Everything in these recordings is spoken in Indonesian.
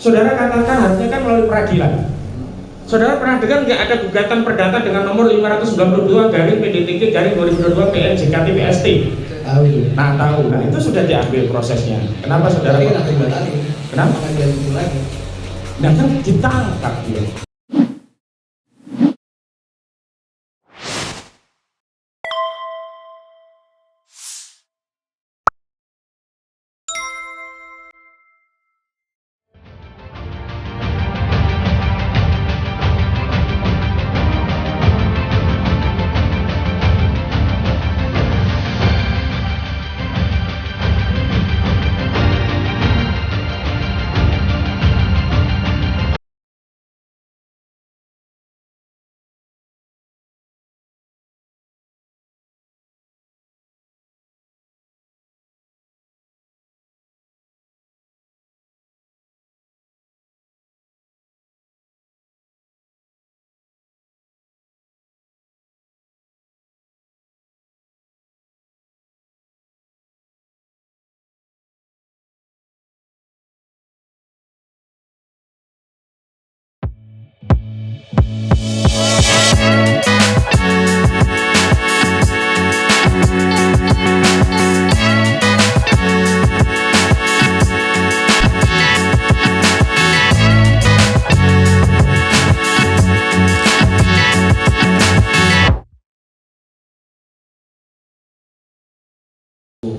Saudara katakan harusnya kan melalui peradilan. Saudara pernah dengar nggak ada gugatan perdata dengan nomor 592/PDTK/2022 PNJKT PST? Tahu itu. Nah tahu, nah itu sudah diambil prosesnya. Kenapa saudara? Kenapa dibatalin? Kenapa? Akan dilanjutin lagi. Nah kan ditangkap dia.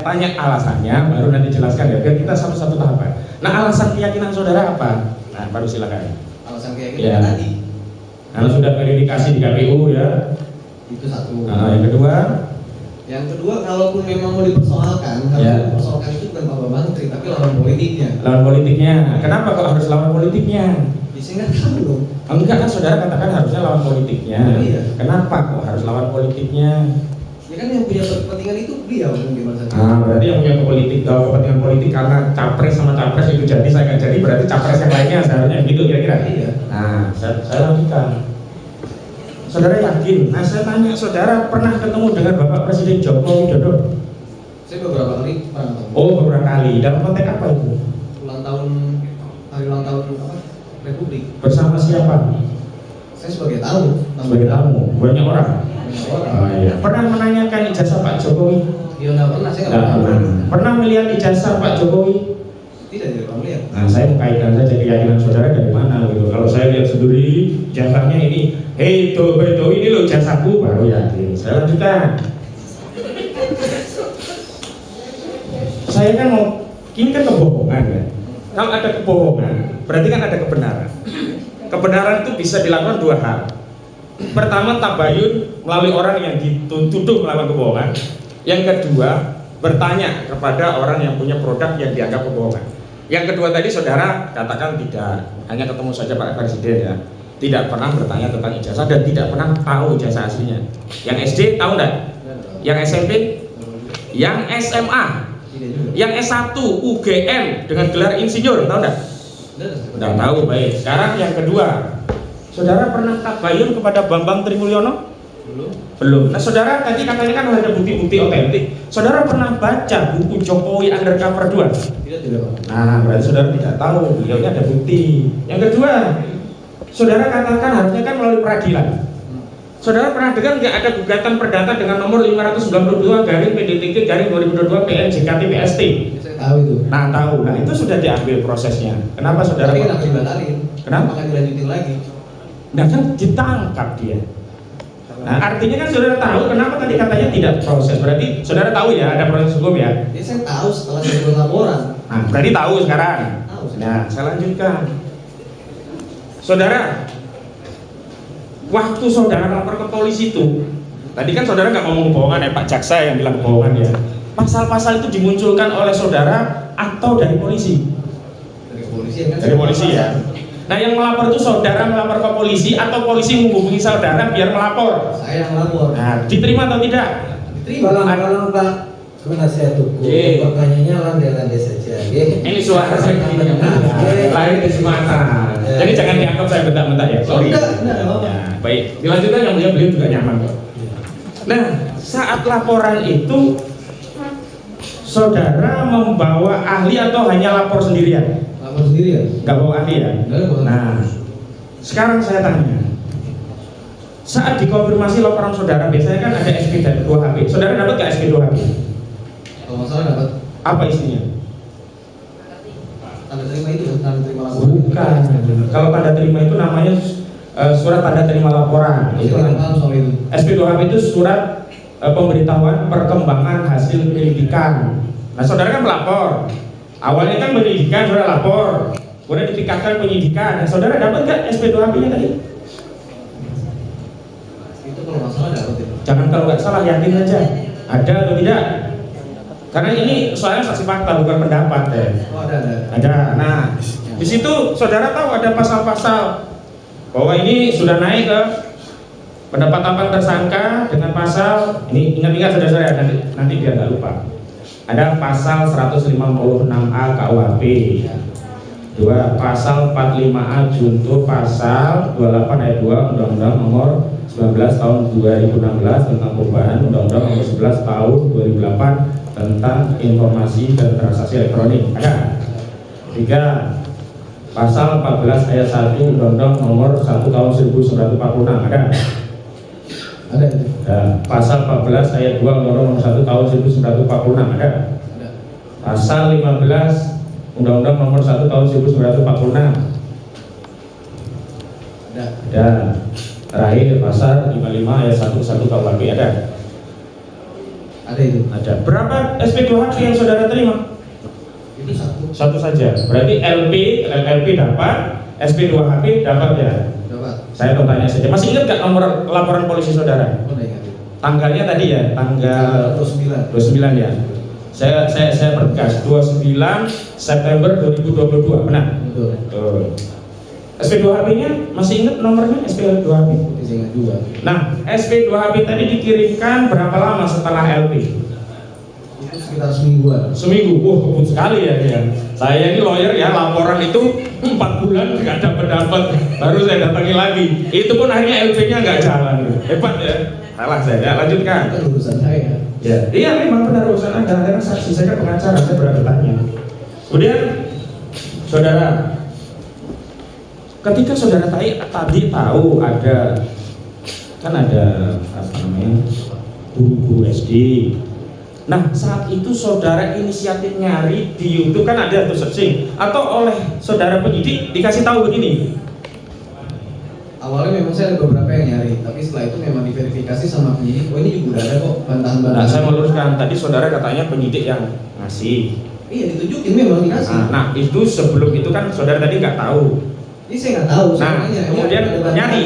Tanya alasannya, baru nanti jelaskan ya, biar kita satu-satu tahapan. Nah alasan keyakinan saudara apa? Nah baru silakan. Alasan keyakinan Ya. tadi. Kalau sudah verifikasi di KPU ya. Itu satu. Nah, yang kedua. Yang kedua, kalaupun memang mau dipersoalkan, kalau Ya. dipersoalkan itu bukan Pak Menteri, tapi lawan politiknya. Lawan politiknya. Kenapa kok harus lawan politiknya? Biasanya kan tahu dong. Enggak kan saudara katakan harusnya lawan politiknya. Iya. Kenapa kok harus lawan politiknya? Ya kan yang punya kepentingan itu beliau gimana saja. Nah, berarti yang punya kepentingan politik karena capres sama capres itu jadi saya nggak jadi, berarti capres yang lainnya seharusnya gitu kira-kira. Iya. Nah, saya lanjutkan. Saudara yakin? Nah, saya tanya, saudara pernah ketemu dengan Bapak Presiden Joko Widodo? Saya beberapa kali pernah ketemu. Oh, beberapa kali. Dalam konteks apa itu? Hari ulang tahun apa? Republik. Bersama siapa? Saya sebagai tamu. Sebagai tamu. Banyak orang. Banyak orang. Oh, iya. Pernah menanyakan ijazah Pak Jokowi? Ya nggak pernah, saya nggak Nggak pernah. pernah. Pernah melihat ijazah Pak Jokowi? Tidak pernah lihat. Nah, saya mengaitkan saja keyakinan saudara dari mana gitu. Kalau saya lihat sendiri ijazahnya ini, hei tuh ini loh ijazahku, baru yakin. Saya lanjutkan. Saya kan mau, ini kan kebohongan ya. Kalau ada kebohongan, berarti kan ada kebenaran. Kebenaran itu bisa dilakukan dua hal. Pertama, tabayun melalui orang yang dituduh melakukan kebohongan. Yang kedua, bertanya kepada orang yang punya produk yang dianggap kebohongan. Yang kedua tadi saudara katakan tidak, hanya ketemu saja Pak Presiden ya, tidak pernah bertanya tentang ijazah dan tidak pernah tahu ijazah aslinya. Yang SD tahu enggak? Yang SMP? Yang SMA? Yang S1 UGM dengan gelar insinyur tahu enggak? Enggak tahu, baik. Sekarang yang kedua, saudara pernah tabayun kepada Bambang Trimulyono? Belum. Nah saudara tadi katanya kan ada bukti-bukti otentik. Saudara pernah baca buku Jokowi Undercover 2? Tidak. Nah berarti saudara tidak tahu, beliaunya ada bukti. Yang kedua, saudara katakan harusnya kan melalui peradilan. Saudara pernah dengar nggak ada gugatan perdata dengan nomor 592/PDTK/2022 PNJKT PST? Saya tahu itu. Nah tahu, nah itu sudah diambil prosesnya. Kenapa saudara? Tapi kenapa dibatalin? Kenapa? Akan dilanjutin lagi. Nah kan ditangkap dia. Nah artinya kan saudara tahu kenapa tadi katanya tidak proses. Berarti saudara tahu ya ada proses hukum ya? Ya saya tahu setelah saya buat laporan. Nah berarti tahu sekarang. Tahu. Nah saya lanjutkan. Saudara, waktu saudara lapor ke polisi itu, tadi kan saudara nggak ngomong kebohongan ya, Pak Jaksa yang bilang kebohongan ya. Pasal-pasal itu dimunculkan oleh saudara atau dari polisi? Dari polisi kan. Dari polisi ya. Nah yang melapor itu saudara melapor ke polisi atau polisi menghubungi saudara biar melapor? Saya yang melapor. Nah diterima atau tidak? Diterima. Kalau Pak penasihat hukum, pertanyaannya landai-landai saja. Ini suara saya lahir di Sumatera. Jadi jangan dianggap saya bentak-bentak ya. Sorry. Enggak apa-apa. Ya, baik. Dilanjutkan yang beliau juga nyaman kok. Nah, saat laporan itu saudara membawa ahli atau hanya lapor sendirian? Lapor sendiri ya? Nggak bawa ahli ya? Nggak bawa. Nah, sekarang saya tanya, saat dikonfirmasi laporan saudara, biasanya kan ada SP2HP. Saudara dapat nggak SP2HP? Kalau masalah dapat Apa isinya? tanda terima itu, tanda terima laporan. Bukan. Kalau tanda terima itu namanya surat tanda terima laporan. Itu nggak paham soal itu. SP2HP itu surat pemberitahuan perkembangan hasil penyelidikan. Nah, saudara kan melapor. Awalnya kan penyelidikan, saudara lapor. Kemudian ditingkatkan penyidikan. Nah, saudara dapat nggak SP2HP-nya tadi? Itu kalau masalah dapat itu. Jangan kalau nggak salah, yakin aja. Ada atau tidak? Karena ini soalnya saksi fakta bukan pendapat ya. Oh ada. Ada. Nah, di situ saudara tahu ada pasal-pasal bahwa ini sudah naik ke penetapan tersangka dengan pasal ini, ingat-ingat saudara-saudara, nanti biar nggak lupa. Ada pasal 156A KUHP, dua pasal 45A junto pasal 28 ayat 2 Undang-Undang Nomor 19 tahun 2016 tentang perubahan Undang-Undang Nomor 11 tahun 2008 tentang informasi dan transaksi elektronik. Ada. 3. Pasal 14 ayat 1 Undang-Undang Nomor 1 tahun 1946. Ada. Ada itu. Pasal 14 ayat 2 Undang-Undang Nomor 1 tahun 1946. Ada. Pasal 15 Undang-Undang Nomor 1 tahun 1946. Ada. Dan terakhir pasal 55 ayat 1 KUHP. Ada. Ada itu. Ada. Berapa SP2HP yang saudara terima? Itu satu. Satu saja. Berarti LP dapat, SP2HP dapat ya. Dapat. Saya mau tanya saja. Masih ingat nggak nomor laporan polisi saudara? Oh, udah ingat. Tanggalnya tadi ya, tanggal 29. 29 ya. Saya pertegas 29 September 2022. Benar? Betul. SP2HP-nya masih ingat nomornya SP2HP? Bisa ingat juga. Nah, SP2HP tadi dikirimkan berapa lama setelah LP? Itu sekitar semingguan. Seminggu. Wah, kebut sekali ya dia. Saya ini lawyer ya, laporan itu 4 bulan nggak ada pendapat, baru saya datangi lagi. Itu pun akhirnya LP-nya nggak jalan. Hebat ya. Salah saya. Ya, lanjutkan. Itu urusan saya. Ya, iya memang benar urusan Anda. Karena saksi saya kan pengacara, saya berani tanya. Kemudian, saudara, ketika saudara tadi tahu ada apa namanya guru-guru SD. Nah, saat itu saudara inisiatif nyari di YouTube, kan ada tuh searching, atau oleh saudara penyidik dikasih tahu begini. Awalnya memang saya ada beberapa yang nyari, tapi setelah itu memang diverifikasi sama penyidik. Oh ini juga ada kok bantahan-bantahan. Nah, saya meluruskan tadi saudara katanya penyidik yang ngasih. Iya ditunjukin memang dikasih. Nah, itu sebelum itu kan saudara tadi nggak tahu. Ini saya nggak tahu. Nah, kemudian nyari.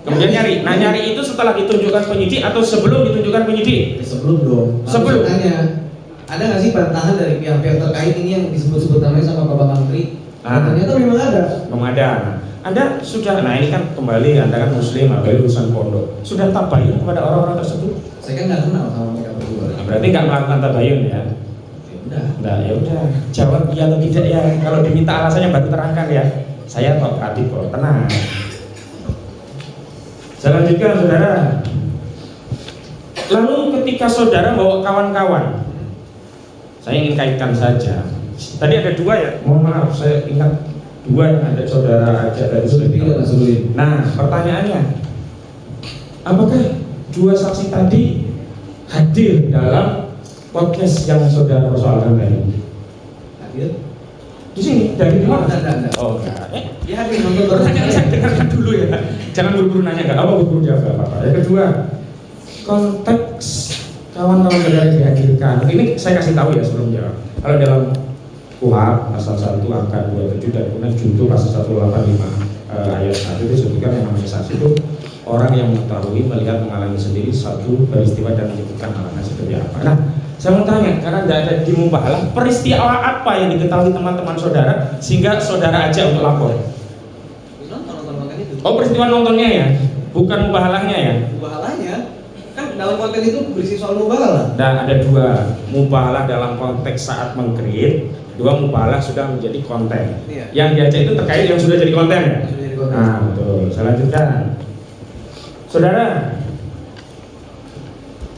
Kemudian nyari. Nah, nyari itu setelah ditunjukkan penyidik atau sebelum ditunjukkan penyidik? Sebelum dong. Sebelum. Tanya, ada nggak sih bantahan dari pihak-pihak terkait ini yang disebut-sebut namanya sama Bapak Menteri? Ternyata memang ada. Memang ada. Anda sudah, nah ini kan kembali, Anda kan Muslim, apalagi urusan pondok. Sudah tabayun kepada orang-orang tersebut? Saya kan nggak kenal sama mereka berdua. Nah, berarti nggak melakukan tabayun ya? Ya udah. Nah, ya udah. Jawab iya atau tidak ya. Kalau diminta alasannya baru terangkan ya. Saya kooperatif kok, tenang. Saya lanjutkan, saudara. Lalu ketika saudara bawa kawan-kawan, saya ingin kaitkan saja. Tadi ada 2 ya, mohon maaf, saya ingat 2 yang ada saudara ajak dari Sulit. Nah, pertanyaannya, apakah 2 saksi tadi hadir dalam podcast yang saudara persoalkan tadi? Hadir? Di sini, dari di mana? Enggak. Oh, enggak. Ya hadir nonton Pertanyaan saya dengarkan dulu ya. Jangan buru-buru nanya enggak. Apa buru-buru jawab apa-apa. Yang kedua, konteks kawan-kawan saudara dihadirkan. Ini saya kasih tahu ya sebelum jawab. Kalau dalam KUHP pasal 1 angka 27 dan kemudian junto pasal 185 ayat 1 itu disebutkan yang namanya saksi itu orang yang mengetahui, melihat, mengalami sendiri satu peristiwa dan menyebutkan alatnya seperti apa. Nah, saya mau tanya, karena tidak ada di mubahalah, peristiwa apa yang diketahui teman-teman saudara sehingga saudara ajak untuk lapor? Nonton itu. Oh, peristiwa nontonnya ya, bukan mubahalahnya ya? Mubahalahnya kan dalam konten itu berisi soal mubahalah. Dan ada 2, mubahalah dalam konteks saat meng-create, 2 mubahalah sudah menjadi konten. Iya. Yang diajak itu terkait yang sudah jadi konten ya? Sudah jadi konten. Nah, betul. Saya lanjutkan. Saudara,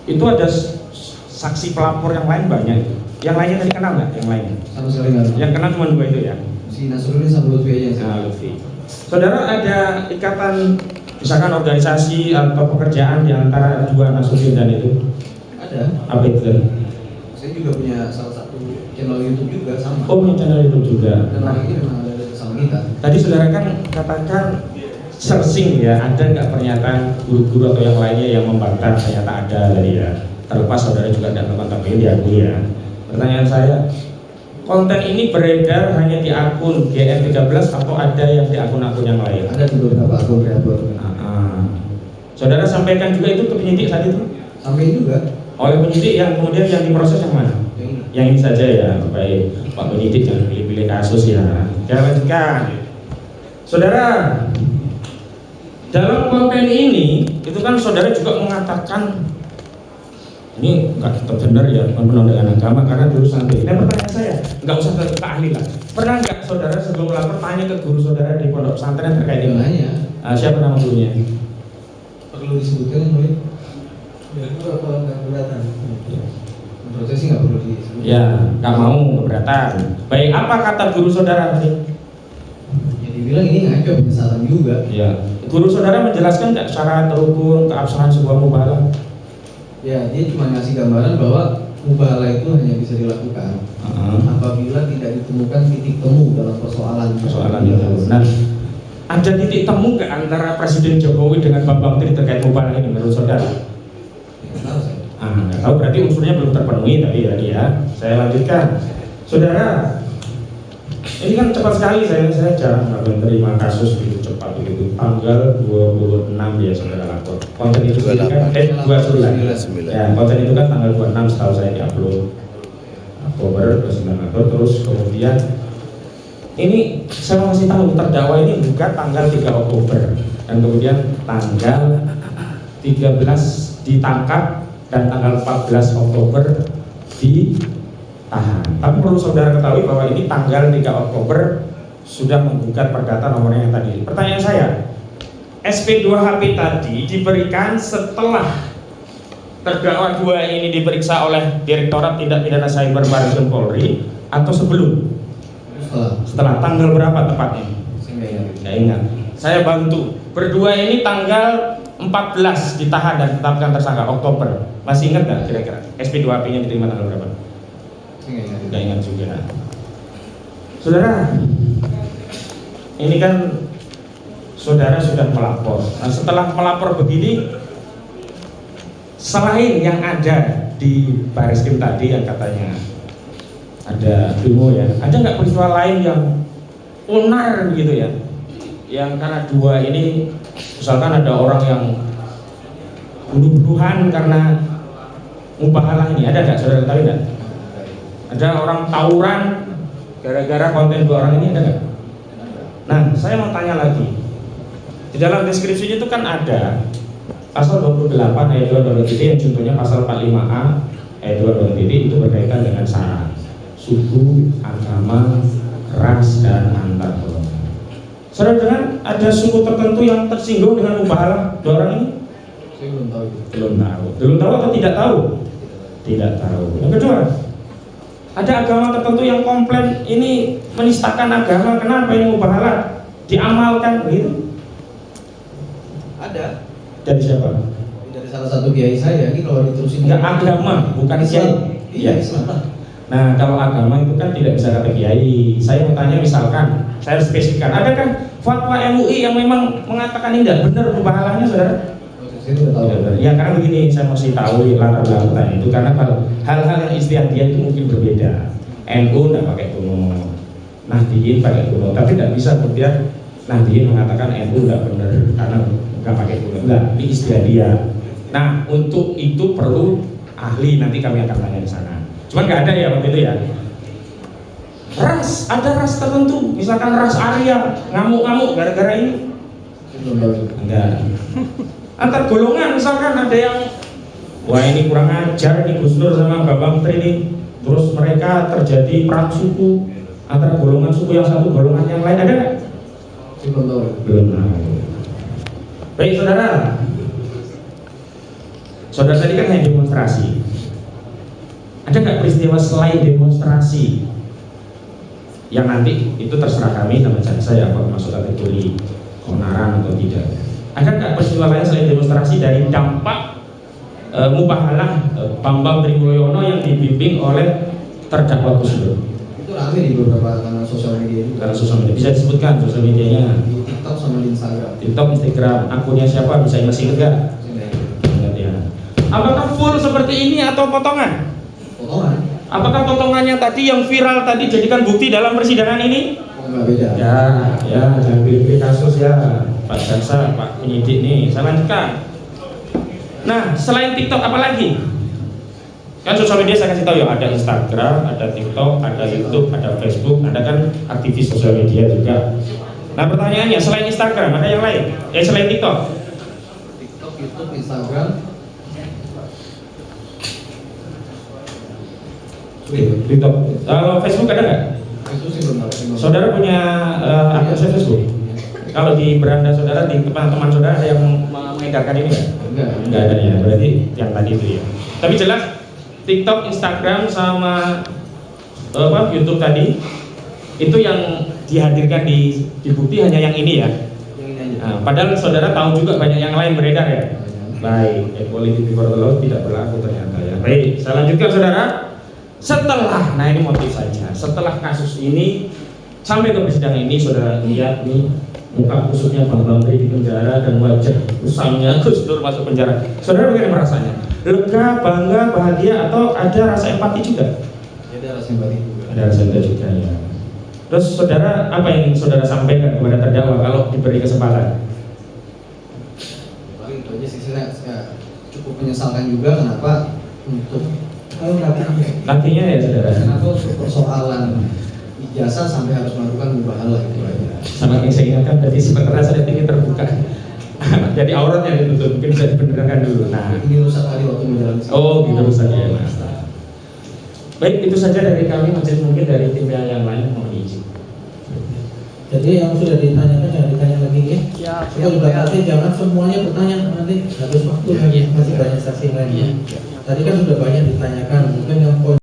itu ada saksi pelapor yang lain banyak. Yang lainnya tadi kenal nggak? Yang lainnya? Sama sekali nggak. Yang kenal cuma 2 itu ya. Si Nasruddin sama Lutfi aja sih. Nah, Lutfi. Saudara ada ikatan misalkan organisasi atau pekerjaan di antara dua Nasruddin dan itu? Ada. Apa itu? Saya juga punya salah satu channel YouTube juga sama. Oh, punya channel YouTube juga. Dan orang ini memang ada sama kita. Tadi saudara kan katakan searching ya, ada nggak pernyataan guru-guru atau yang lainnya yang membantah? Ternyata ada tadi ya. Terlepas saudara juga tidak nonton tapi diakui ya. Pertanyaan saya, konten ini beredar hanya di akun GN13 atau ada yang di akun-akun yang lain? Ada di beberapa akun kreator. Saudara sampaikan juga itu ke penyidik saat itu? Sampai juga. Oleh penyidik yang kemudian yang diproses yang mana? Yang ini saja ya, baik Pak penyidik jangan pilih-pilih kasus ya. Jangan lanjutkan. Saudara, dalam konten ini itu kan saudara juga mengatakan ini nggak kita benar ya penuh dengan agama karena dulu santri. Nah pertanyaan saya, nggak usah ke ahli lah. Pernah nggak saudara sebelum lapor tanya ke guru saudara di pondok pesantren terkait ini? Siapa nama gurunya? Perlu disebutkan boleh? Ya, kalau nggak keberatan. Menurut saya sih nggak perlu disebutkan. Ya, nggak mau keberatan. Baik, apa kata guru saudara tadi? Ya dibilang ini ngaco penyesalan juga. Ya, guru saudara menjelaskan nggak secara terukur keabsahan sebuah mubahalah? Ya, dia cuma ngasih gambaran bahwa mubahalah itu hanya bisa dilakukan apabila tidak ditemukan titik temu dalam persoalan itu. Nah, ada titik temu nggak antara Presiden Jokowi dengan Bambang Tri terkait mubahalah ini menurut saudara? Nggak tahu saya. Nggak tahu, berarti unsurnya belum terpenuhi tadi ya. Saya lanjutkan, saudara. Ini kan cepat sekali, saya jarang menerima kasus begitu cepat begitu. Tanggal 26 ya saudara lapor. Konten itu kan 29. Ya, konten itu kan tanggal 26 setahu saya diupload Oktober 29 terus kemudian ini saya mau kasih tahu terdakwa ini buka tanggal 3 Oktober dan kemudian tanggal 13 ditangkap dan tanggal 14 Oktober ditahan. Tapi perlu saudara ketahui bahwa ini tanggal 3 Oktober sudah menggugat perdata nomornya yang tadi. Pertanyaan saya, SP2HP tadi diberikan setelah terdakwa dua ini diperiksa oleh Direktorat Tindak Pidana Cyber Baris Krim Polri atau sebelum? Setelah tanggal berapa tepatnya? Saya nggak ingat. Saya bantu. Berdua ini tanggal 14 ditahan dan ditetapkan tersangka Oktober. Masih ingat nggak kira-kira SP2HP-nya diterima tanggal berapa? Nggak ingat juga. Saudara, ini kan saudara sudah melapor. Nah, setelah melapor begini, selain yang ada di Baris Krim tadi yang katanya ada demo ya, ada nggak peristiwa lain yang onar gitu ya? Yang karena dua ini, misalkan ada orang yang bunuh-bunuhan karena mubahalah ini, ada nggak saudara tahu nggak? Ada orang tawuran gara-gara konten dua orang ini, ada nggak? Nah, saya mau tanya lagi. Di dalam deskripsinya itu kan ada pasal 28 ayat 2 yang contohnya pasal 45A ayat 2 itu berkaitan dengan syarat suku, agama, ras, dan antar golongan. Saudara dengar ada suku tertentu yang tersinggung dengan mubahalah dua orang ini? Saya belum tahu. Belum tahu atau tidak tahu? Tidak tahu. Yang kedua, ada agama tertentu yang komplain ini menistakan agama, kenapa ini mubahalah diamalkan begitu? Ada. Dari siapa? Dari salah satu kiai saya. Ini kalau diterusin Enggak, agama, bukan kiai. Iya, Islam. Nah, kalau agama itu kan tidak bisa kata kiai. Saya mau tanya misalkan, saya spesifikkan, adakah fatwa MUI yang memang mengatakan ini tidak benar mubahalahnya, saudara? Saya tidak tahu. Ya, karena begini, saya mesti tahu latar belakang pertanyaan itu karena kalau hal-hal yang istiadat itu mungkin berbeda. NU tidak pakai kuno, Nahdliyin pakai kuno, tapi tidak bisa kemudian Nahdliyin mengatakan NU tidak benar karena nggak pakai kuno. Enggak, ini istiadat. Nah, untuk itu perlu ahli, nanti kami akan tanya di sana. Cuman nggak ada ya waktu itu ya. Ras, ada ras tertentu, misalkan ras Arya ngamuk-ngamuk gara-gara ini. Enggak. Antar golongan misalkan ada yang wah ini kurang ajar nih Gus Nur sama Bambang Tri ini. Terus mereka terjadi perang suku antara golongan suku yang satu golongan yang lain, ada nggak? Belum tahu. Belum tahu. Baik saudara. Saudara tadi kan hanya demonstrasi. Ada nggak peristiwa selain demonstrasi yang nanti itu terserah kami sama jaksa ya, apa masuk kategori keonaran atau tidak. Ada nggak peristiwa lain selain demonstrasi dari dampak mubahalah Bambang Trimulyono yang dibimbing oleh terdakwa Gus Dur? Itu ramai di beberapa kanal sosial media juga. Karena sosial media bisa disebutkan sosial medianya. Di TikTok sama di Instagram. TikTok, Instagram, akunnya siapa? Bisa masih enggak? Ingat ya. Apakah full seperti ini atau potongan? Potongan. Apakah potongannya tadi yang viral tadi jadikan bukti dalam persidangan ini? Oh, nggak beda. Ya, jangan pilih-pilih kasus ya, Pak Jaksa, Pak penyidik nih. Saya lanjutkan. Nah, selain TikTok apa lagi? Kan sosial media saya kasih tahu ya, ada Instagram, ada TikTok, ada YouTube, ada Facebook, ada kan aktivis sosial media juga. Nah pertanyaannya, selain Instagram ada yang lain? Selain TikTok? TikTok, YouTube, Instagram. TikTok. Kalau Facebook ada nggak? Facebook sih belum tahu. Saudara punya akun Facebook? Kalau di beranda saudara, di teman-teman saudara ada yang mengedarkan ini nggak? Enggak ada ya, berarti yang tadi itu ya. Tapi jelas TikTok, Instagram sama YouTube tadi itu yang dihadirkan di bukti hanya yang ini ya. Nah, padahal saudara tahu juga banyak yang lain beredar ya. Baik, equality before the law tidak berlaku ternyata ya. Baik, saya lanjutkan saudara. Setelah, nah ini motif saja. Setelah kasus ini sampai ke persidangan ini, saudara lihat nih muka kusutnya Bang Bambri di penjara dan wajah usangnya Gus Dur masuk penjara. Saudara bagaimana rasanya? Lega, bangga, bahagia, atau ada rasa empati juga? Ya, ada rasa empati juga. Ada rasa empati juga ya. Terus saudara apa yang saudara sampaikan kepada terdakwa kalau diberi kesempatan? Paling itu aja sih, saya cukup menyesalkan juga kenapa untuk Nantinya ya saudara. kenapa untuk persoalan ijazah sampai harus melakukan mubahalah itu aja. Sama yang saya ingatkan tadi sebenarnya saya ingin terbuka. Jadi auratnya ditutup, mungkin bisa dibenarkan dulu. Nah, Ini rusak tadi waktu menjalani sidang. oh gitu saja ya Mas. Baik, itu saja dari kami. Masih mungkin dari tim yang lain mohon izin. Jadi yang sudah ditanyakan jangan ditanya lagi ya. Ya, Kita sudah kasih, jangan semuanya bertanya nanti habis waktu lagi masih banyak saksi lain. Tadi kan sudah banyak ditanyakan, mungkin yang poin